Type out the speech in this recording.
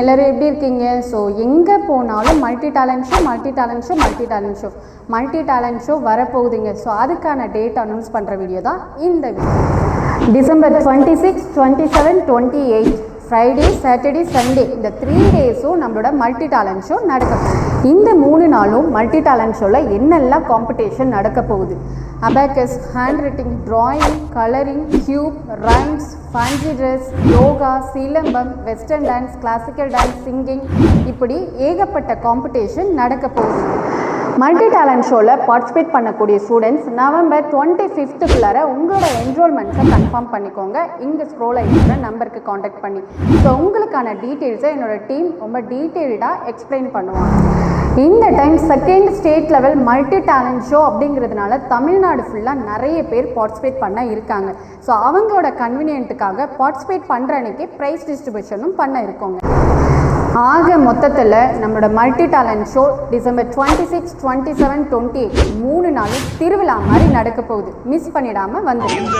எல்லோரும் எப்படி இருக்கீங்க? ஸோ எங்கே போனாலும் மல்டி டேலண்ட் ஷோ வரப்போகுதுங்க. ஸோ அதுக்கான டேட் அனௌன்ஸ் பண்ணுற வீடியோ தான் இந்த video. December 26, 27, 28 Friday, Saturday, Sunday இந்த 3 டேஸும் நம்மளோட மல்டி டேலண்ட் ஷோ நடக்க போகுது. இந்த 3 நாளும் மல்டி டேலண்ட் ஷோவில் என்னெல்லாம் காம்படிஷன் நடக்க போகுது? Abacus, hand writing, drawing, colouring, cube, rhymes, fancy dress, yoga, silambam, western dance, classical dance, singing, இப்படி ஏகப்பட்ட காம்படிஷன் நடக்க போகுது. மல்டி டேலண்ட் ஷோவில் பார்ட்டிசிபேட் பண்ணக்கூடிய ஸ்டூடெண்ட்ஸ் நவம்பர் 25க்குள்ளார உங்களோட என்ரோல்மெண்ட்ஸை கன்ஃபார்ம் பண்ணிக்கோங்க. இங்கே ஸ்க்ரோல் ஆகிருக்கிற நம்பருக்கு காண்டாக்ட் பண்ணி. ஸோ உங்களுக்கான டீட்டெயில்ஸை என்னோட டீம் ரொம்ப டீட்டெயில்டாக எக்ஸ்பிளைன் பண்ணுவாங்க. இந்த time second state level multi talent show அப்படிங்கிறதுனால தமிழ்நாடு ஃபுல்லாக நிறைய பேர் பார்ட்டிசிபேட் பண்ண இருக்காங்க. ஸோ அவங்களோட கன்வீனியன்ட்டுக்காக பார்ட்டிசிபேட் பண்ணுற அன்றைக்கி ப்ரைஸ் டிஸ்ட்ரிபியூஷனும் பண்ண இருக்கோங்க. ஆக மொத்தத்தில் நம்மளோட மல்டி டேலண்ட் ஷோ டிசம்பர் 26, 27, 28 3 நாளும் திருவிழா மாதிரி நடக்க போகுது. மிஸ் பண்ணிடாமல் வந்துடுங்க.